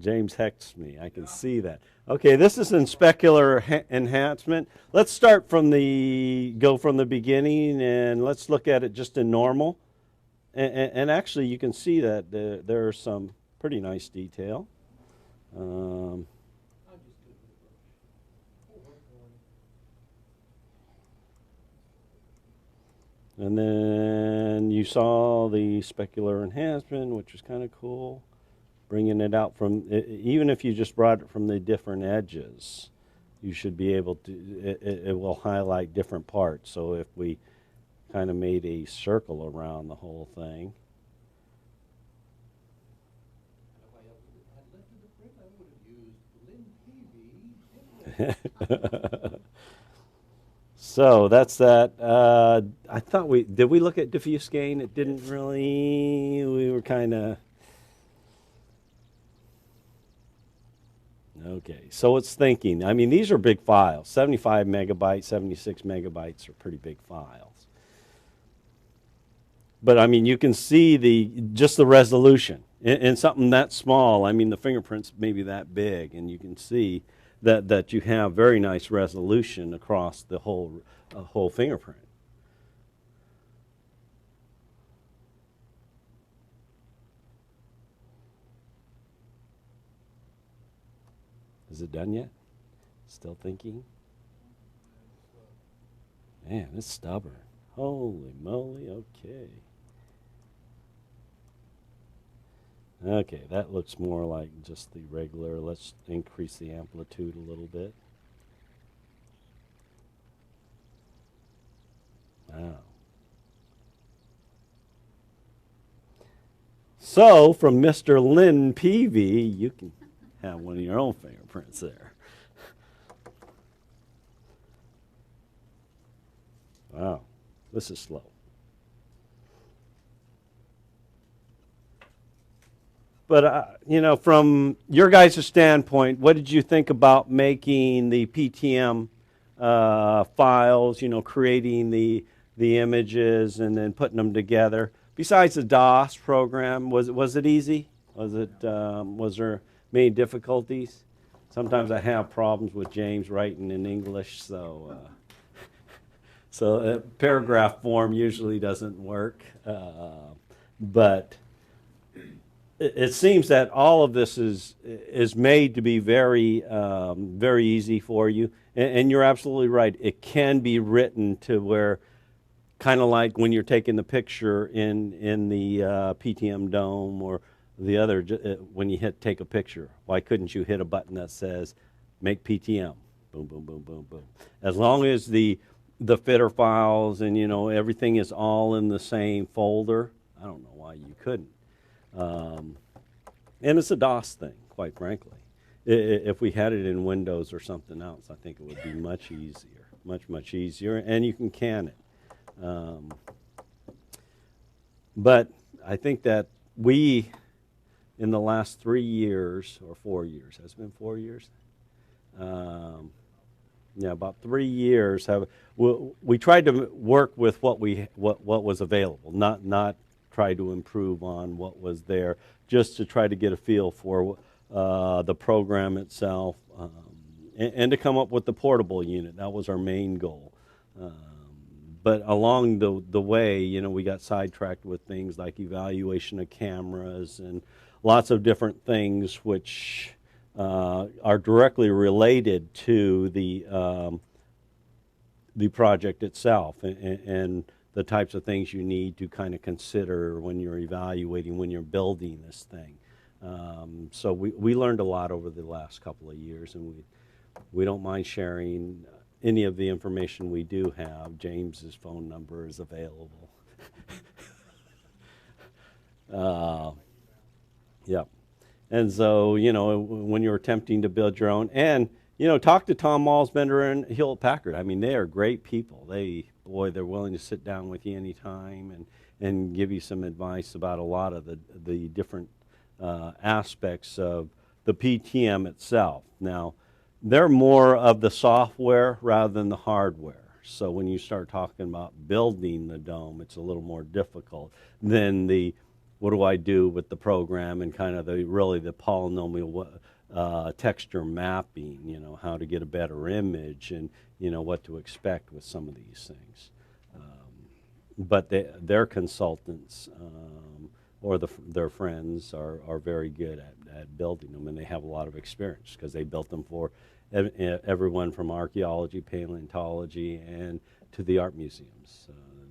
James hexed me. I can see that. Okay, this is in specular enhancement. Let's start from go from the beginning and let's look at it just in normal. And actually, you can see that there's some pretty nice detail. Um, and then you saw the specular enhancement, which was kind of cool. Bringing it out from, even if you just brought it from the different edges, you should be able to, it will highlight different parts. So if we kind of made a circle around the whole thing. So that's that. I thought did we look at diffuse gain? It didn't really, we were kind of, okay. So it's thinking. I mean, these are big files. 75 megabytes, 76 megabytes are pretty big files. But I mean, you can see just the resolution in something that small. I mean, the fingerprint's maybe that big, and you can see that you have very nice resolution across the whole fingerprint. Is it done yet? Still thinking? Man, it's stubborn. Holy moly, okay. Okay, that looks more like just the regular. Let's increase the amplitude a little bit. Wow. So, from Mr. Lynn Peavy, you can have one of your own fingerprints there. Wow, this is slow. But, from your guys' standpoint, what did you think about making the PTM files, creating the images and then putting them together? Besides the DOS program, was it easy? Was there many difficulties? Sometimes I have problems with James writing in English, so paragraph form usually doesn't work. But it seems that all of this is made to be very very easy for you, and you're absolutely right. It can be written to where, kind of like when you're taking the picture in the PTM dome or the other, when you hit take a picture. Why couldn't you hit a button that says make PTM? Boom, boom, boom, boom, boom. As long as the fitter files and everything is all in the same folder, I don't know why you couldn't. And it's a DOS thing, quite frankly. If we had it in Windows or something else, I think it would be much easier, much easier, and you can can it. But I think that we, in the last 3 years or 4 years, has it been 4 years? Yeah, about 3 years we tried to work with what was available, not try to improve on what was there, just to try to get a feel for the program itself, and to come up with the portable unit. That was our main goal. But along the way, we got sidetracked with things like evaluation of cameras and lots of different things which are directly related to the project itself and the types of things you need to kind of consider when you're evaluating, when you're building this thing. So we learned a lot over the last couple of years, and we don't mind sharing any of the information we do have. James's phone number is available. Yeah. And so, when you're attempting to build your own, and, talk to Tom Malsbender and Hewlett Packard. I mean, they are great people. They're willing to sit down with you anytime and give you some advice about a lot of the different aspects of the PTM itself. Now, they're more of the software rather than the hardware. So when you start talking about building the dome, it's a little more difficult than what do I do with the program and kind of really the polynomial texture mapping, you know, how to get a better image and, you know, what to expect with some of these things. But their consultants or their friends are very good at building them, and they have a lot of experience because they built them for everyone from archaeology, paleontology, and to the art museums.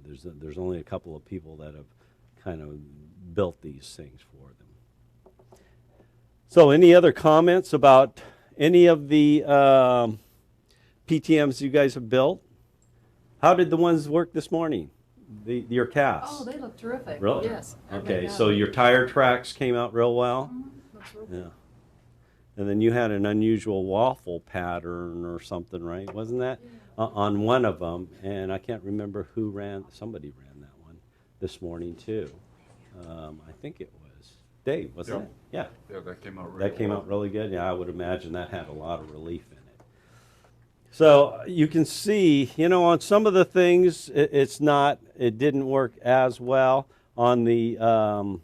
There's only a couple of people that have kind of built these things for them. So any other comments about any of the PTMs you guys have built? How did the ones work this morning? Your casts? Oh, they look terrific. Really? Yes. Okay, so your tire tracks came out real well? Looks real Yeah. good. And then you had an unusual waffle pattern or something, right? Wasn't that on one of them? And I can't remember who somebody ran that one this morning too. I think it was Dave, wasn't it? Yeah. Yeah, that came out really That came out really good. Yeah, I would imagine that had a lot of relief in it. So you can see, you know, on some of the things, it didn't work as well. On the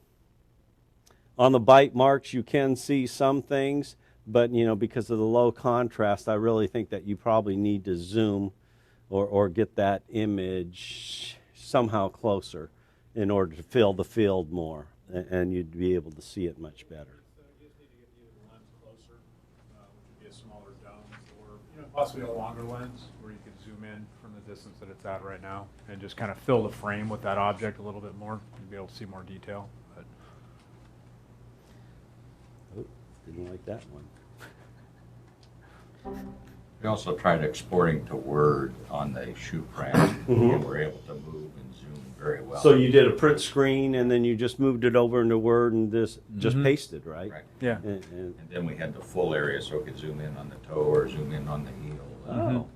bite marks, you can see some things, but, you know, because of the low contrast, I really think that you probably need to zoom or get that image somehow closer in order to fill the field more, and you'd be able to see it much better. You just need to get either the lens closer, which would be a smaller dome, or possibly a longer lens where you could zoom in from the distance that it's at right now and just kind of fill the frame with that object a little bit more and be able to see more detail. But Oh, didn't like that one. We also tried exporting to Word on the shoe print, and we're able to move and zoom very well. So you did a print screen, and then you just moved it over into Word and just pasted, right? Right. yeah, And And then we had the full area, so we could zoom in on the toe or zoom in on the heel. oh.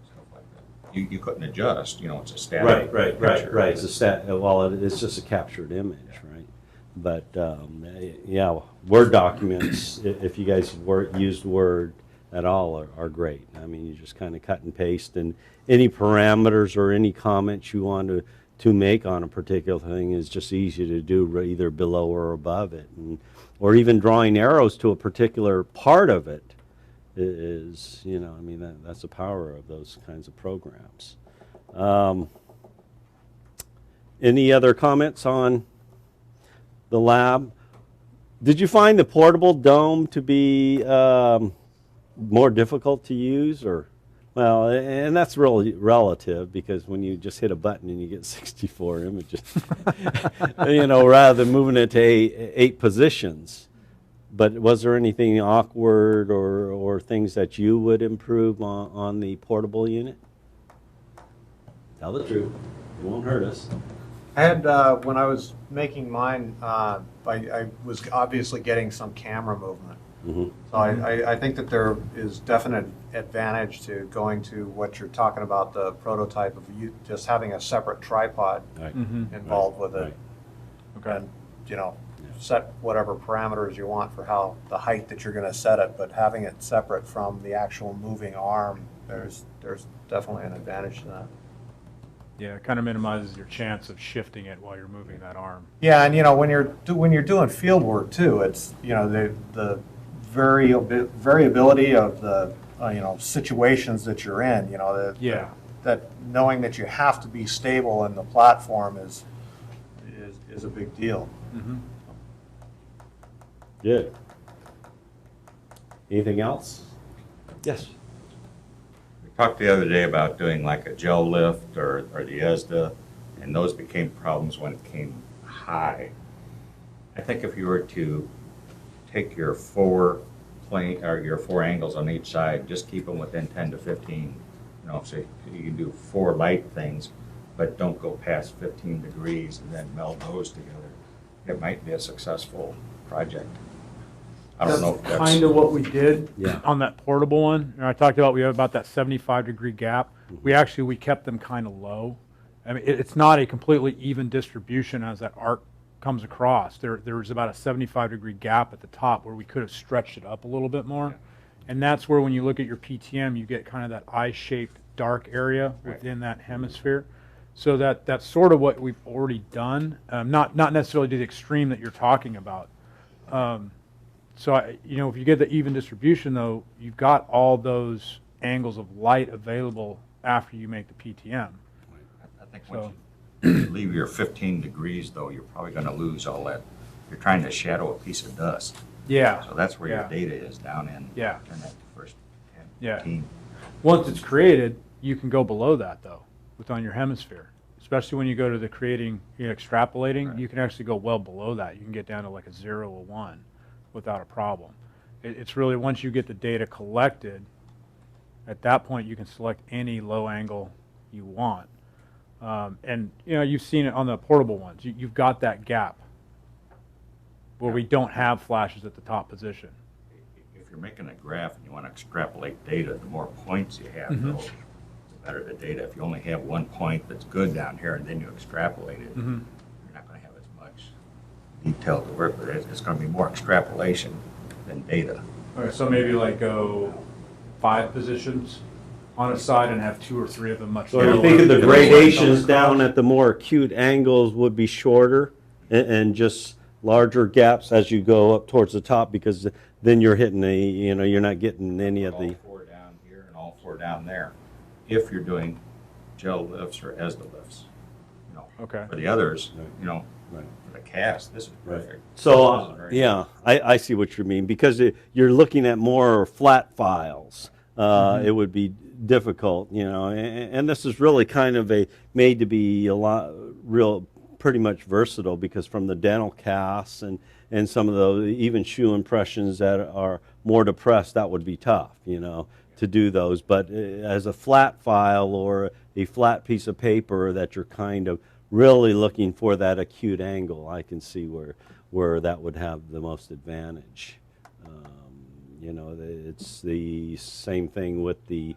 Stuff like that. You couldn't adjust, you know, it's a static picture. Right. It's just a captured image, right? But yeah, Word documents, if you guys used Word at all, are great. I mean, you just kind of cut and paste, and any parameters or any comments you want to make on a particular thing is just easy to do either below or above it, or even drawing arrows to a particular part of it is, you know, I mean, that's the power of those kinds of programs. Any other comments on the lab? Did you find the portable dome to be more difficult to use, or, well, and that's really relative, because when you just hit a button and you get 64 images, you know, rather than moving it to eight positions. But was there anything awkward or things that you would improve on the portable unit? Tell the truth. It won't hurt us. I had, when I was making mine, I was obviously getting some camera movement. Mm-hmm. So I think that there is definite advantage to going to what you're talking about, the prototype of you just having a separate tripod Right. involved with it. Right. okay. And, you know, set whatever parameters you want for how the height that you're going to set it, but having it separate from the actual moving arm, there's definitely an advantage to that. Yeah, it kind of minimizes your chance of shifting it while you're moving that arm. Yeah, and you know, when you're doing field work too, it's, you know, the variability of the you know, situations that you're in, you know, that knowing that you have to be stable in the platform is a big deal. Mm-hmm. Good. Anything else? Yes. We talked the other day about doing like a gel lift or the ESDA, and those became problems when it came high. I think if you were to take your four angles on each side, just keep them within 10 to 15, you know, so you can do 4 light things, but don't go past 15 degrees and then meld those together. It might be a successful project. I don't know if that's kind of what we did Yeah. on that portable one. You know, I talked about we have about that 75-degree gap. We kept them kind of low. I mean, it's not a completely even distribution as that arc comes across. There was about a 75-degree gap at the top where we could have stretched it up a little bit more. And that's where, when you look at your PTM, you get kind of that eye-shaped dark area within that hemisphere. So that's sort of what we've already done, not necessarily to the extreme that you're talking about. So if you get the even distribution though, you've got all those angles of light available after you make the PTM. I think So- once you leave your 15 degrees though, you're probably gonna lose all that. You're trying to shadow a piece of dust. Yeah. So that's where your Yeah. data is down in. Yeah. Turn that to first 10, Yeah. 15. Once it's created, you can go below that though, on your hemisphere. Especially when you go to the creating, extrapolating, Right. you can actually go well below that. You can get down to like a 0 or 1 without a problem. It's really once you get the data collected, at that point you can select any low angle you want. And you've seen it on the portable ones. You've got that gap where we don't have flashes at the top position. If you're making a graph and you want to extrapolate data, the more points you have, Mhm. though, the better the data. If you only have one point that's good down here and then you extrapolate it, Mhm. you're not going to have as much detail to work with. It's going to be more extrapolation than data. All right, so maybe like go 5 positions on a side and have 2 or 3 of them much So you lower. think of the Yeah. gradations down at the more acute angles would be shorter and just larger gaps as you go up towards the top, because then you're hitting you're not getting any of All the, 4 down here and all 4 down there. If you're doing gel lifts or ESDA lifts, Okay. For the others, Right. for the cast, this is perfect. So, This is very yeah, I see what you mean, because you're looking at more flat files. It would be difficult, and this is really kind of made to be a lot, pretty much versatile, because from the dental casts and some of those, even shoe impressions that are more depressed, that would be tough, to do those. But as a flat file or a flat piece of paper that you're kind of really looking for that acute angle, I can see where that would have the most advantage. It's the same thing with the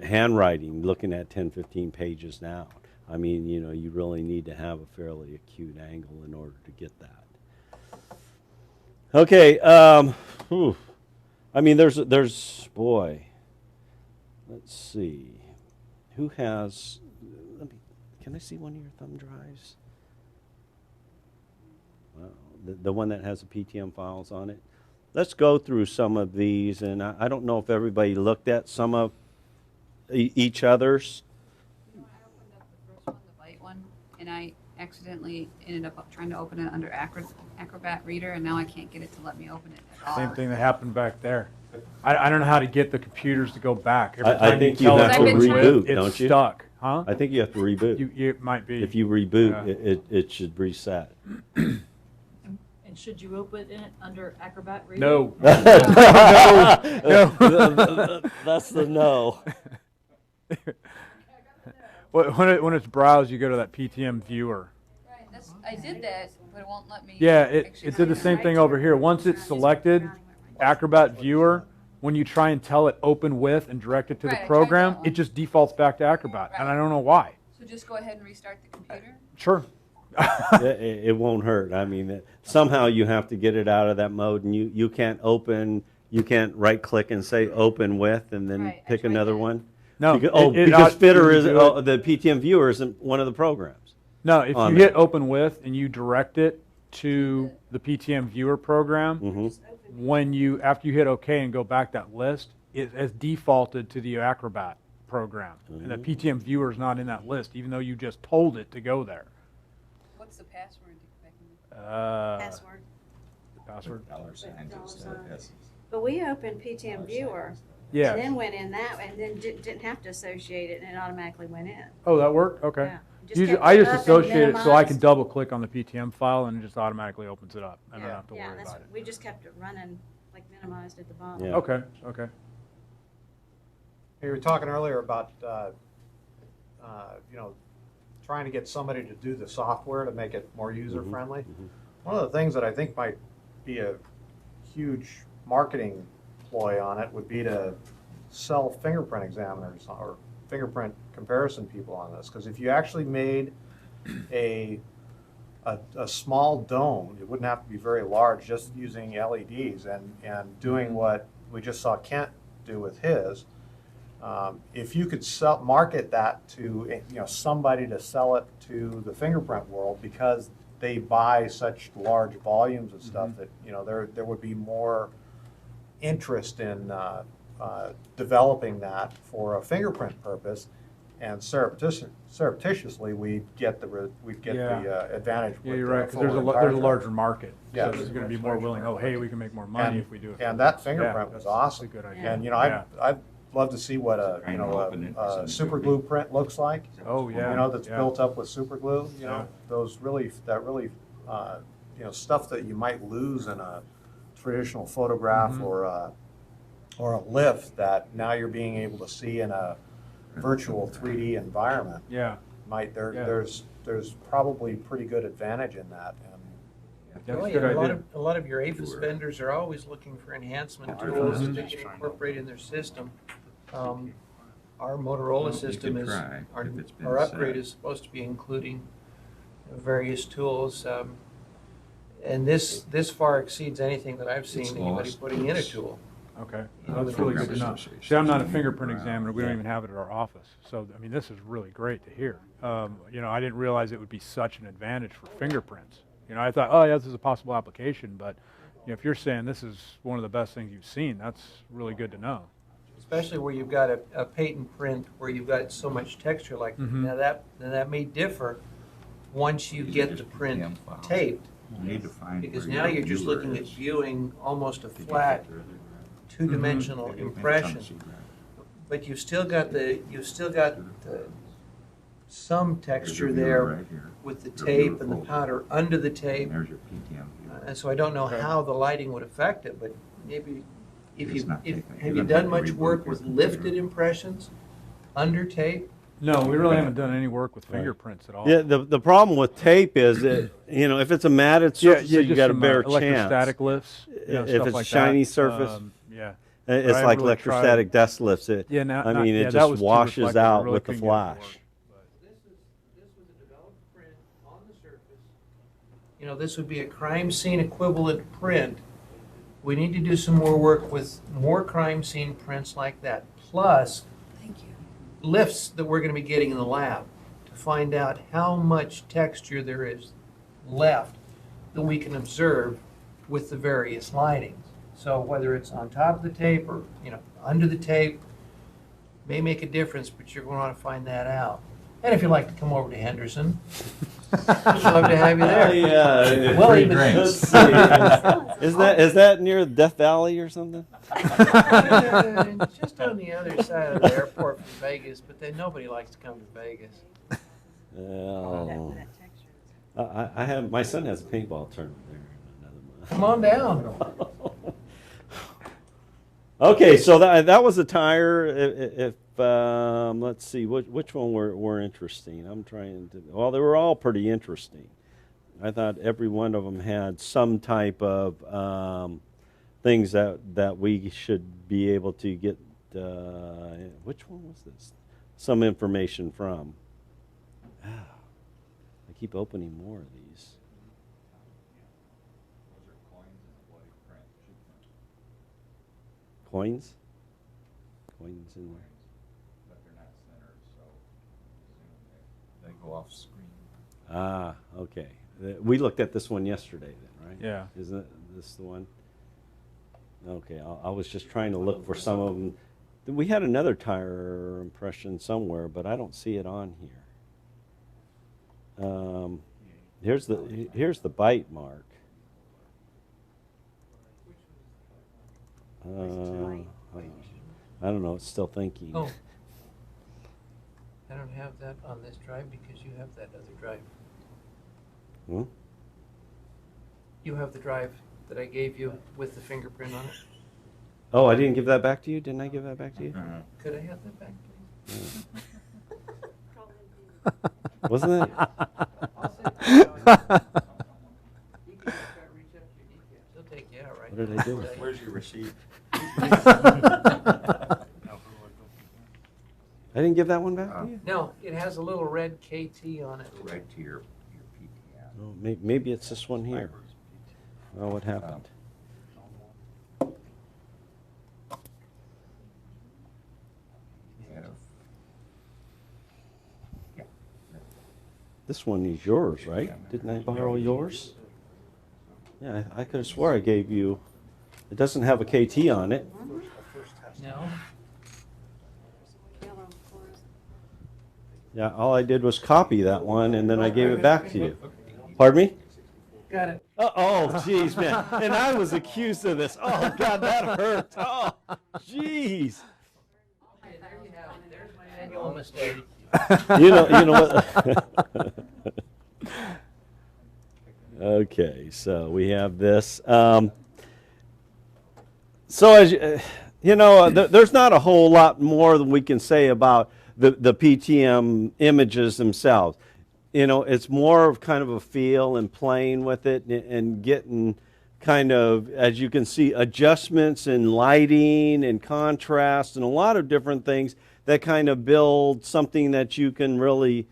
handwriting, looking at 10, 15 pages now. I mean, you really need to have a fairly acute angle in order to get that. Okay, I mean, there's, boy, let's see, who has, can I see one of your thumb drives? Wow, the one that has the PTM files on it. Let's go through some of these, and I don't know if everybody looked at some of each other's. I opened up the first one, the light one, and I accidentally ended up trying to open it under Acrobat Reader, and now I can't get it to let me open it at all. Same thing that happened back there. I don't know how to get the computers to go back. Every I time think you tell have it to open reboot, with, it's don't you? stuck, huh? I think you have to reboot. It might be. If you reboot, Yeah. it should reset. And should you open it under Acrobat Reader? No. That's the no. When it's browsed, you go to that PTM viewer. Right, I did that, but it won't let me. Yeah, actually it did the see same thing over here. Once it's selected, Acrobat viewer, when you try and tell it open with and direct it to Right, the I tried program, that one. it just defaults back to Acrobat, and I don't know why. So just go ahead and restart the computer? Sure. It won't hurt. I mean, somehow you have to get it out of that mode, and you can't right click and say open with and then Right, I pick tried another that. one. No, Because, it Fitter is, you do it- the PTM viewer isn't one of the programs. No, if on you there. hit open with and you direct it to the PTM viewer program, Mhm. after you hit OK and go back that list, it has defaulted to the Acrobat program. And the PTM viewer is not in that list, even though you just told it to go there. What's the password to get back in? Password. The password? $signs instead of S's. But we opened PTM Viewer. Yeah. And then went in that, and then didn't have to associate it, and it automatically went in. Oh, that worked? Okay. Yeah. Usually, kept I it just up and associate it so I can minimized. double click on the PTM file and it just automatically opens it up. I don't have to Yeah, worry that's, about it. we just kept it running, like minimized at the bottom. Yeah. Okay, okay. You were talking earlier about, trying to get somebody to do the software to make it more user-friendly. One of the things that I think might be a huge marketing ploy on it would be to sell fingerprint examiners or fingerprint comparison people on this. Because if you actually made a small dome, it wouldn't have to be very large, just using LEDs and doing what we just saw Kent do with his. If you could market that to, somebody to sell it to the fingerprint world, because they buy such large volumes of stuff that, there would be more interest in developing that for a fingerprint purpose, and surreptitiously we'd get the advantage. Yeah, with you're the right, because full there's a entire larger market. Yeah. So there's gonna be more willing, oh, hey, we can make more money if we do it. And that Yeah, fingerprint was that's awesome. a good idea. And, Yeah. I'd love to see what Trying to open it, a isn't it? super glue print looks like. Oh, yeah. That's yeah. built up with super glue, Yeah. those really, stuff that you might lose in a traditional photograph Mhm. or a lift, that now you're being able to see in a virtual 3D environment. Yeah, Yeah. There's probably pretty good advantage in that. that's Oh, a yeah, good idea. a lot of your APHIS vendors are always looking for enhancement tools that they can incorporate in their system. Our Motorola Well, you system could is, try, our if it's been our upgrade said. is supposed to be including various tools. And this far exceeds anything that I've seen It's anybody lost. putting in a tool. Okay, You well, know, that's really good to know. Programmers See, I'm Association not a is fingerprint moving around. examiner, we don't Yeah. even have it at our office, so, I mean, this is really great to hear. I didn't realize it would be such an advantage for fingerprints. I thought, oh, yeah, this is a possible application, but, if you're saying this is one of the best things you've seen, that's really good to know. Especially where you've got a patent print where you've got so much texture like that. Mhm. Now that may differ once you These are get just the print PTM files. taped, You need to find because where now your you're just viewer looking at is. viewing almost a Did you flat get there? two-dimensional Maybe it's on the impression. sheet rack. But you've still got some There's texture your viewer there right here. with the Your tape viewer and the folder. powder under the And tape. there's your PTM viewer. And so I don't know Okay. how the lighting would affect it, but maybe It's not taken. You're have you gonna done have to much reboot work your with computer. lifted impressions under tape? No, we really haven't done any work with Right. fingerprints at all. Yeah, the problem with tape is that, if it's a matted surface, you just got a some, better chance. electrostatic lifts, If stuff it's like shiny that. surface. Yeah. It's I like really tried- electrostatic dust lifts. Yeah, It yeah, just that was too washes reflective. I out really with the couldn't get it to flash. work. This was a developed print on the surface. This would be a crime scene equivalent print. We need to do some more work with more crime scene prints like that, plus Thank you. lifts that we're gonna be getting in the lab to find out how much texture there is left that we can observe with the various lightings. So whether it's on top of the tape or, under the tape, may make a difference, but you're going to want to find that out. And if you'd like to come over to Henderson, we'd love to have you there. Yeah. Well, Free even- drinks. Is that near Death Valley or something? Just on the other side of the airport from Vegas, but then nobody likes to come to Vegas. Oh. That texture. I have, my son has a paintball tournament there in another month. Come on down. Okay, so that was a tire. If let's see, which one were interesting? I'm trying to. Well, they were all pretty interesting. I thought every one of them had some type of things that we should be able to get. Which one was this? Some information from. I keep opening more of these. Those are coins and a bloody print. Coins? Coins in there. But they're not centered, so they go off screen. Ah, okay. We looked at this one yesterday then, right? Yeah. Isn't this the one? Okay, I was just trying to look for some of them. We had another tire impression somewhere, but I don't see it on here. Here's the bite mark. I don't know. It's still thinking. Oh. I don't have that on this drive because you have that other drive. Hmm? You have the drive that I gave you with the fingerprint on it. Oh, I didn't give that back to you. Didn't I give that back to you? Could I have that back, please? Wasn't it? I'll send it to you. You can just try to reach up to your kneecap. They'll take you out right What did I do? Where's your receipt? I didn't give that one back to you. No, it has a little red KT on it. Right to your PTM. Oh, maybe it's this one here. Oh, what happened? This one is yours, right? Didn't I borrow yours? Yeah, I could have swore I gave you, it doesn't have a KT on it. No? Yellow for us. Yeah, all I did was copy that one and then I gave it back to you. Pardon me? Got it. Oh, jeez, man. And I was accused of this. Oh, God, that hurt. Oh, jeez. Annual mistake. You know what? Okay, so we have this. So as there's not a whole lot more than we can say about the PTM images themselves. It's more of kind of a feel and playing with it and getting kind of, as you can see, adjustments in lighting and contrast and a lot of different things that kind of build something that you can really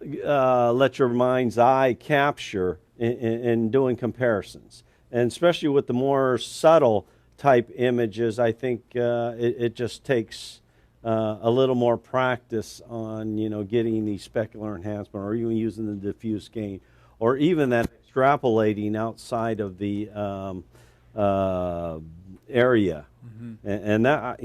let your mind's eye capture in doing comparisons. And especially with the more subtle type images, I think it just takes a little more practice on getting the specular enhancement or even using the diffuse gain or even that extrapolating outside of the area. And that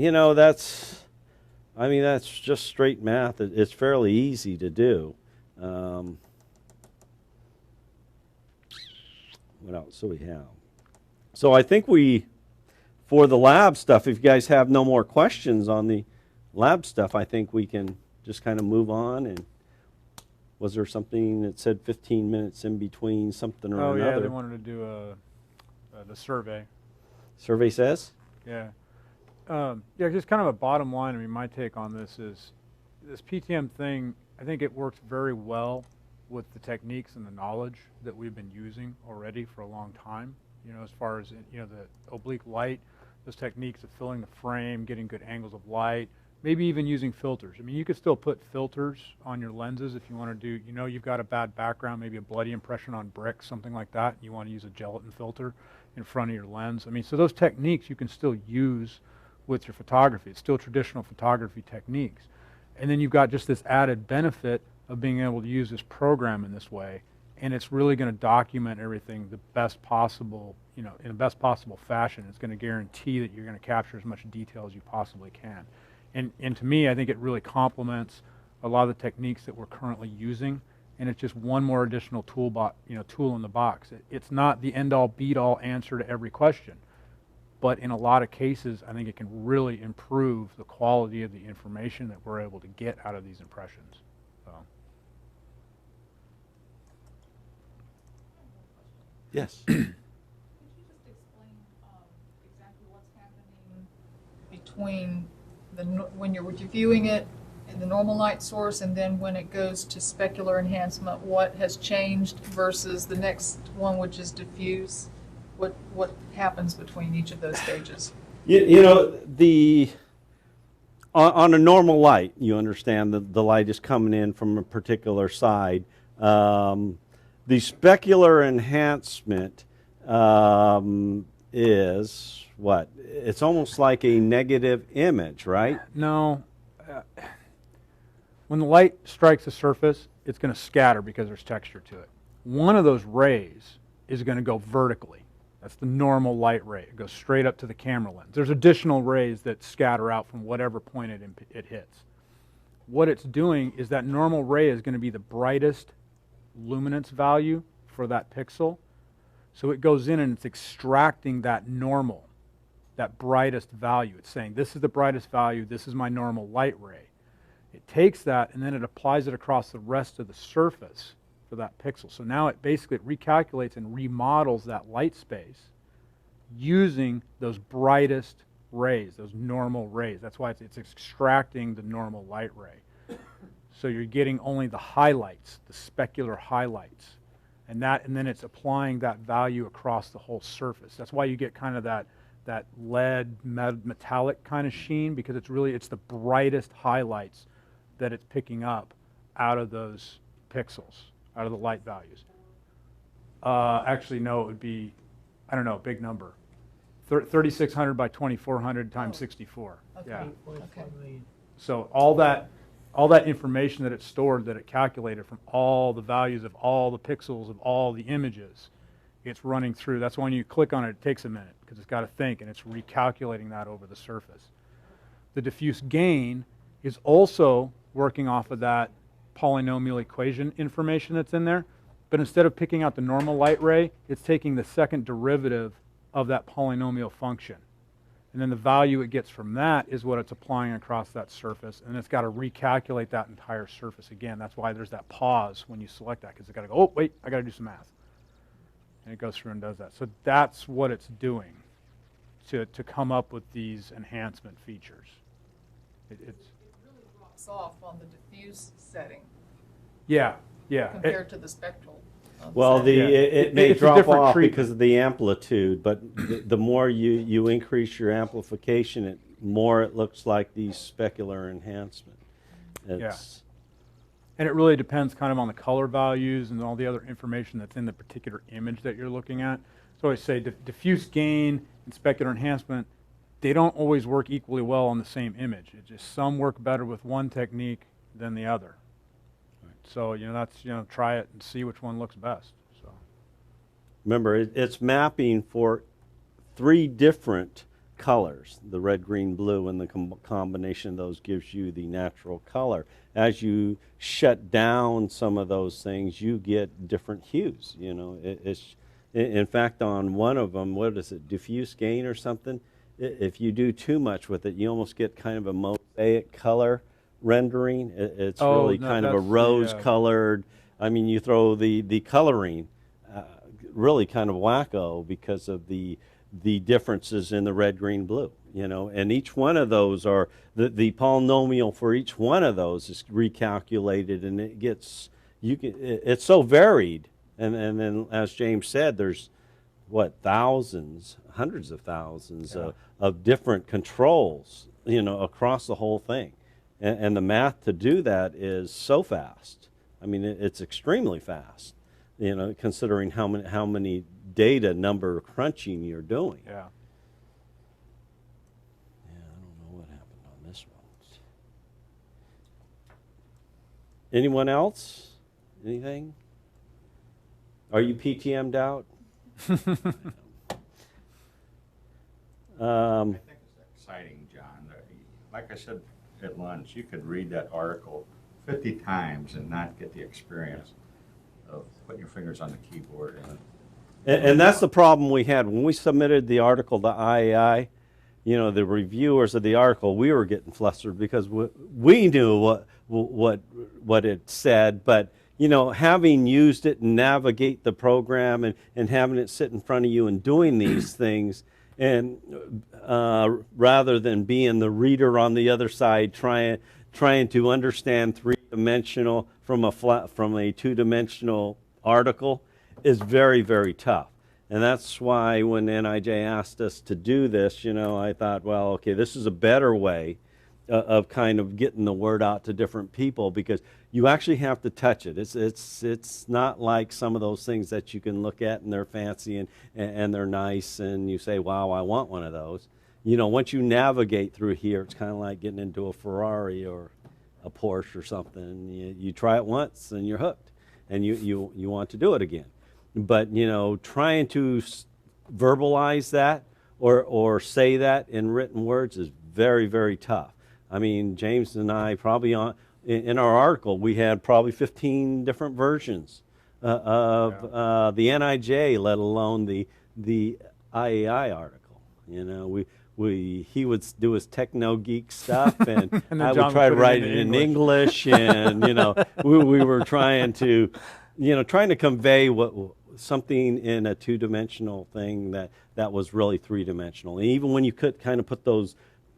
that's just straight math. It's fairly easy to do. What else do we have? So I think for the lab stuff, if you guys have no more questions on the lab stuff, I think we can just kind of move on. And was there something that said 15 minutes in between something or another? Oh, yeah, they wanted to do the survey. Survey says? Yeah. Yeah, just kind of a bottom line. I mean, my take on this is this PTM thing, I think it works very well with the techniques and the knowledge that we've been using already for a long time. As far as, the oblique light, those techniques of filling the frame, getting good angles of light, maybe even using filters. I mean, you could still put filters on your lenses if you want to do, you've got a bad background, maybe a bloody impression on brick, something like that. You want to use a gelatin filter in front of your lens. I mean, so those techniques you can still use with your photography. It's still traditional photography techniques. And then you've got just this added benefit of being able to use this program in this way, and it's really going to document everything the best possible, in the best possible fashion. It's going to guarantee that you're going to capture as much detail as you possibly can. And to me, I think it really complements a lot of the techniques that we're currently using, and it's just one more additional tool in the box. It's not the end-all, beat-all answer to every question, but in a lot of cases, I think it can really improve the quality of the information that we're able to get out of these impressions. So. Yes. Could you just explain exactly what's happening between when you're viewing it in the normal light source and then when it goes to specular enhancement, what has changed versus the next one, which is diffuse? What happens between each of those stages? On a normal light, you understand that the light is coming in from a particular side. The specular enhancement is what? It's almost like a negative image, right? No. When the light strikes the surface, it's going to scatter because there's texture to it. One of those rays is going to go vertically. That's the normal light ray. It goes straight up to the camera lens. There's additional rays that scatter out from whatever point it hits. What it's doing is that normal ray is going to be the brightest luminance value for that pixel. So it goes in and it's extracting that normal, that brightest value. It's saying, this is the brightest value, this is my normal light ray. It takes that and then it applies it across the rest of the surface for that pixel. So now it basically recalculates and remodels that light space using those brightest rays, those normal rays. That's why it's extracting the normal light ray. So you're getting only the highlights, the specular highlights. And then it's applying that value across the whole surface. That's why you get kind of that lead metallic kind of sheen, because it's the brightest highlights that it's picking up out of those pixels, out of the light values. Actually, no, it would be, I don't know, a big number. 3,600 by 2,400 times 64. Okay. Yeah. Okay. So all that all that information that it stored, that it calculated from all the values of all the pixels of all the images, it's running through. That's why when you click on it, it takes a minute because it's got to think and it's recalculating that over the surface. The diffuse gain is also working off of that polynomial equation information that's in there, but instead of picking out the normal light ray, it's taking the second derivative of that polynomial function. And then the value it gets from that is what it's applying across that surface, and it's got to recalculate that entire surface again. That's why there's that pause when you select that, because it's got to go, oh, wait, I got to do some math. And it goes through and does that. So that's what it's doing to come up with these enhancement features. It's It really drops off on the diffuse setting yeah. compared to the spectral. Well, setting. it may It's a drop different off treatment. because of the amplitude, but the more you increase your amplification, it more it looks like the specular enhancement. It's, And it really depends kind of on the color values and all the other information that's in the particular image that you're looking at. So I say diffuse gain and specular enhancement, they don't always work equally well on the same image. It's just some work better with one technique than the other. So, that's, try it and see which one looks best. So, Remember, it's mapping for 3 different colors, the red, green, blue, and the combination of those gives you the natural color. As you shut down some of those things, you get different hues. It's in fact, on one of them, what is it, diffuse gain or something? If you do too much with it, you almost get kind of a mosaic color rendering. It's really no, kind of a that's the, rose-colored. I mean, you throw the coloring, really kind of wacko because of the differences in the red, green, blue. And each one of those are the polynomial for each one of those is recalculated, and it gets it's so varied. And then, as James said, there's thousands, hundreds of thousands of different controls, across the whole thing. And the math to do that is so fast. I mean, it's extremely fast, considering how many data number crunching you're doing. yeah. Yeah, I don't know what happened on this one. Anyone else? Anything? Are you PTM'd out? I think it's exciting, John. Like I said at lunch, you could read that article 50 times and not get the experience of putting your fingers on the keyboard. And that's the problem we had when we submitted the article to IAI. The reviewers of the article, we were getting flustered because we knew what it said, but having used it and navigate the program and having it sit in front of you and doing these things, and rather than being the reader on the other side trying to understand three-dimensional from a two-dimensional article is very, very tough. And that's why when NIJ asked us to do this, I thought, well, okay, this is a better way of kind of getting the word out to different people, because you actually have to touch it. It's not like some of those things that you can look at and they're fancy and they're nice and you say, wow, I want one of those. Once you navigate through here, it's kind of like getting into a Ferrari or a Porsche or something. You try it once and you're hooked, and you want to do it again. But trying to verbalize that or say that in written words is very, very tough. I mean, James and I probably in our article, we had probably 15 different versions of the NIJ, let alone the IAI article. He would do his techno geek stuff, and And then I John would try to would put it write into it in English, and we were trying to convey something in a two-dimensional thing that was really three-dimensional. And even when you could kind of put those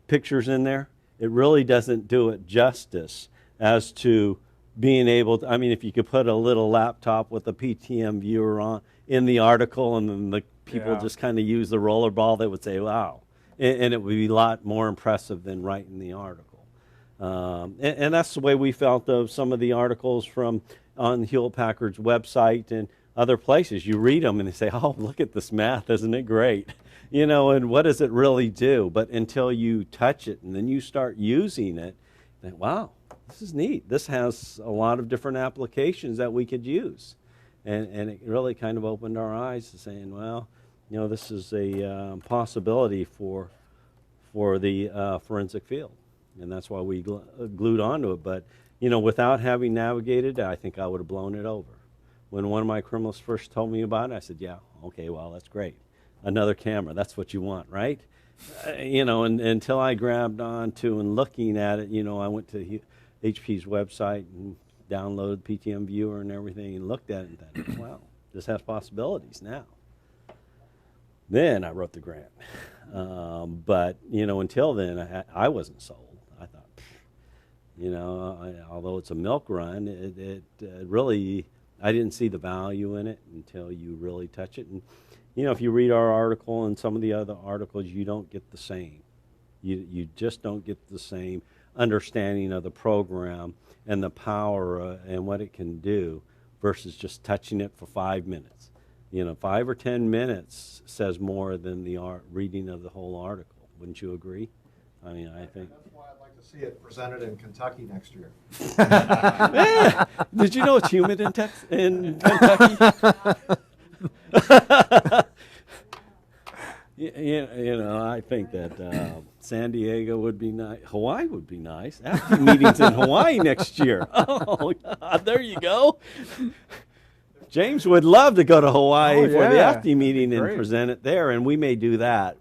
pictures in there, it really doesn't do it justice as to being able to, I mean, if you could put a little laptop with a PTM viewer on in the article, and then the people just kind of use the rollerball, they would say, wow. And it would be a lot more impressive than writing the article. And that's the way we felt of some of the articles on Hewlett-Packard's website and other places. You read them and they say, oh, look at this math, isn't it great? And what does it really do? But until you touch it and then you start using it, you think, wow, this is neat. This has a lot of different applications that we could use. And it really kind of opened our eyes to saying, well, you know, this is a possibility for the forensic field. And that's why we glued onto it. But, you know, without having navigated, I think I would have blown it over. When one of my criminals first told me about it, I said, yeah, okay, well, that's great. Another camera, that's what you want, right? You know, and until I grabbed onto and looking at it, you know, I went to HP's website and downloaded PTM Viewer and everything and looked at it and thought, wow, this has possibilities now. Then I wrote the grant. But, you know, until then, I wasn't sold. I thought, you know, although it's a milk run, it really, I didn't see the value in it until you really touch it. And, you know, if you read our article and some of the other articles, you don't get the same. You just don't get the same understanding of the program and the power and what it can do versus just touching it for 5 minutes. You know, 5 or 10 minutes says more than the reading of the whole article. Wouldn't you agree? I mean, I think. That's why I'd like to see it presented in Kentucky next year. Yeah. Did you know it's humid in Kentucky? You know, I think that San Diego would be nice. Hawaii would be nice. After meetings in Hawaii next year. Oh, God, there you go. James would love to go to Hawaii for the AFTI meeting and present it there, and we may do that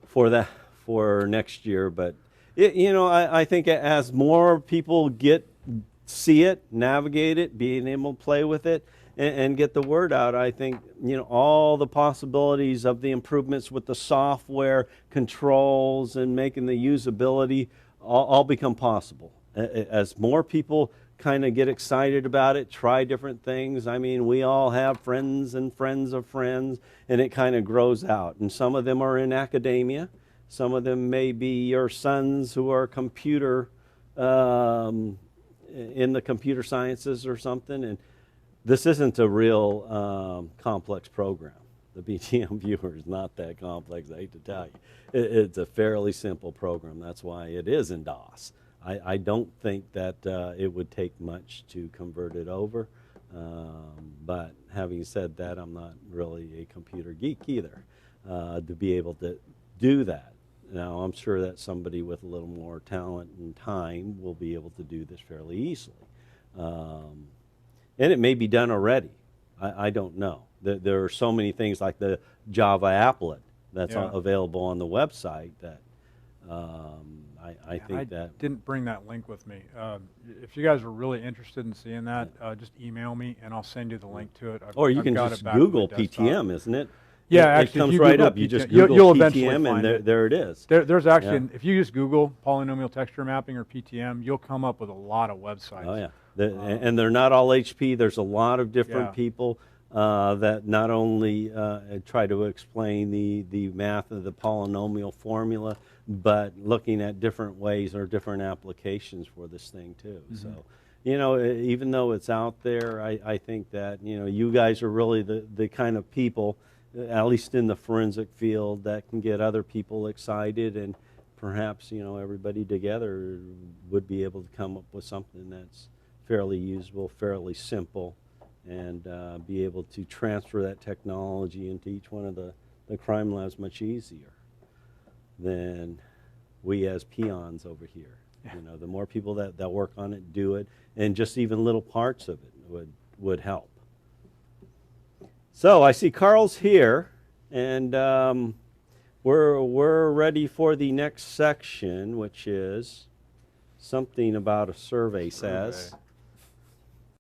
for next year. But you know, I think as more people see it, navigate it, being able to play with it, and get the word out, I think, you know, all the possibilities of the improvements with the software controls and making the usability all become possible. As more people kind of get excited about it, try different things. I mean, we all have friends and friends of friends, and it kind of grows out. And some of them are in academia. Some of them may be your sons who are in the computer sciences or something. And this isn't a real complex program. The PTM Viewer is not that complex, I hate to tell you. It's a fairly simple program. That's why it is in DOS. I don't think that it would take much to convert it over. But having said that, I'm not really a computer geek either to be able to do that. Now, I'm sure that somebody with a little more talent and time will be able to do this fairly easily. And it may be done already. I don't know. There are so many things like the Java applet that's available on the website that I think that. I didn't bring that link with me. If you guys are really interested in seeing that, just email me and I'll send you the link to it. Or you can just Google PTM, isn't it? Yeah, it actually, comes right up. You just Google you'll eventually PTM find and there it is. There's actually, if you just Google polynomial texture mapping or PTM, you'll come up with a lot of websites. Oh, yeah. And they're not all HP. There's a lot of different people that not only try to explain the math of the polynomial formula, but looking at different ways or different applications for this thing too. Mm-hmm. So, you know, even though it's out there, I think that, you know, you guys are really the kind of people, at least in the forensic field, that can get other people excited, and perhaps, you know, everybody together would be able to come up with something that's fairly usable, fairly simple, and be able to transfer that technology into each one of the crime labs much easier than we as peons over here. Yeah. You know, the more people that work on it, do it, and just even little parts of it would help. So I see Carl's here, and we're ready for the next section, which is something about a survey says.